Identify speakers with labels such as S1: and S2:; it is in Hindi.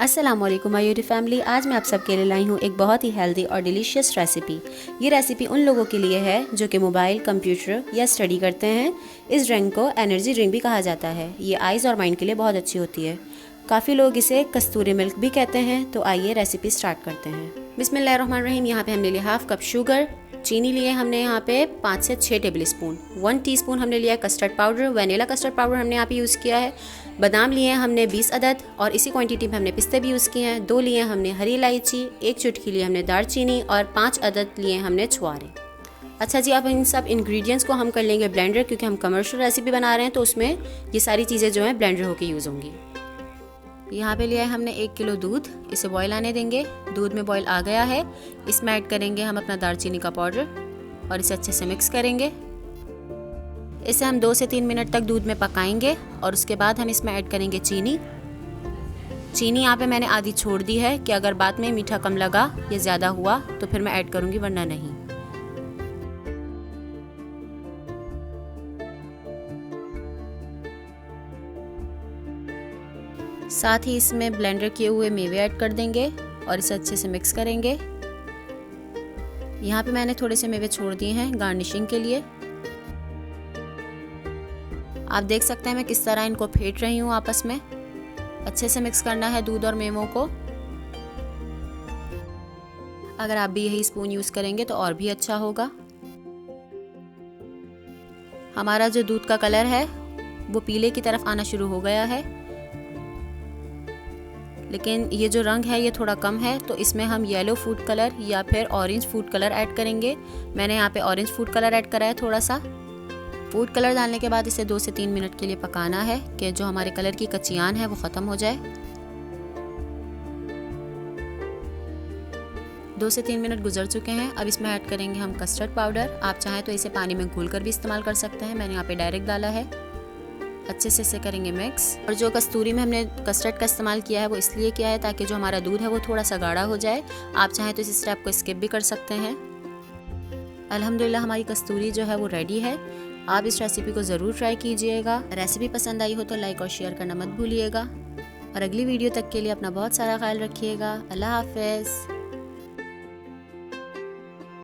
S1: अस्सलाम वालेकुम माय यूट्यूब फैमिली। आज मैं आप सबके लिए लाई हूँ एक बहुत ही हेल्दी और डिलीशियस रेसिपी। ये रेसिपी उन लोगों के लिए है जो कि मोबाइल, कंप्यूटर या स्टडी करते हैं। इस ड्रिंक को एनर्जी ड्रिंक भी कहा जाता है। ये आइज़ और माइंड के लिए बहुत अच्छी होती है। काफ़ी लोग इसे कस्तूरी मिल्क भी कहते हैं। तो आइए रेसिपी स्टार्ट करते हैं। बिस्मिल्लाहिर्रहमानिर्रहीम। यहाँ पे हमने लिया हाफ कप शुगर, चीनी लिए हमने यहाँ पे 5 से 6 टेबल स्पून, 1 टीस्पून हमने लिया custard powder, vanilla custard powder हमने यहाँ पे यूज़ किया है। बादाम लिए हैं हमने 20 अदद और इसी क्वांटिटी में हमने पिस्ते भी यूज़ किए हैं। 2 लिए हमने हरी इलायची, 1 चुटकी लिए हमने दालचीनी और 5 अदद लिए हमने छुआरे। अच्छा जी, अब इन सब इंग्रेडिएंट्स को हम कर लेंगे ब्लेंडर, क्योंकि हम कमर्शियल रेसिपी बना रहे हैं तो उसमें ये सारी चीज़ें जो हैं ब्लेंडर होकर यूज़ होंगी। यहाँ पे लिया है हमने 1 किलो दूध, इसे बॉईल आने देंगे। दूध में बॉईल आ गया है, इसमें ऐड करेंगे हम अपना दालचीनी का पाउडर और इसे अच्छे से मिक्स करेंगे। इसे हम 2 से 3 मिनट तक दूध में पकाएंगे और उसके बाद हम इसमें ऐड करेंगे चीनी। चीनी यहाँ पे मैंने आधी छोड़ दी है कि अगर बाद में मीठा कम लगा या ज़्यादा हुआ तो फिर मैं ऐड करूँगी, वरना नहीं। साथ ही इसमें ब्लेंडर किए हुए मेवे ऐड कर देंगे और इसे अच्छे से मिक्स करेंगे। यहाँ पे मैंने थोड़े से मेवे छोड़ दिए हैं गार्निशिंग के लिए। आप देख सकते हैं मैं किस तरह इनको फेंट रही हूँ आपस में। अच्छे से मिक्स करना है दूध और मेवों को। अगर आप भी यही स्पून यूज़ करेंगे तो और भी अच्छा होगा। हमारा जो दूध का कलर है वो पीले की तरफ आना शुरू हो गया है, लेकिन ये जो रंग है ये थोड़ा कम है, तो इसमें हम येलो फूड कलर या फिर ऑरेंज फूड कलर ऐड करेंगे। मैंने यहाँ पे ऑरेंज फूड कलर ऐड करा है थोड़ा सा। फूड कलर डालने के बाद इसे 2 से 3 मिनट के लिए पकाना है कि जो हमारे कलर की कचियान है वो ख़त्म हो जाए। 2 से 3 मिनट गुजर चुके हैं। अब इसमें ऐड करेंगे हम कस्टर्ड पाउडर। आप चाहें तो इसे पानी में घोल कर भी इस्तेमाल कर सकते हैं, मैंने यहाँ पे डायरेक्ट डाला है। अच्छे से इसे करेंगे मिक्स। और जो कस्तूरी में हमने कस्टर्ड का इस्तेमाल किया है वो इसलिए किया है ताकि जो हमारा दूध है वो थोड़ा सा गाढ़ा हो जाए। आप चाहें तो इस स्टेप को स्किप भी कर सकते हैं। अल्हम्दुलिल्लाह हमारी कस्तूरी जो है वो रेडी है। आप इस रेसिपी को ज़रूर ट्राई कीजिएगा। रेसिपी पसंद आई हो तो लाइक और शेयर करना मत भूलिएगा। और अगली वीडियो तक के लिए अपना बहुत सारा ख्याल रखिएगा। अल्लाह हाफ़िज़।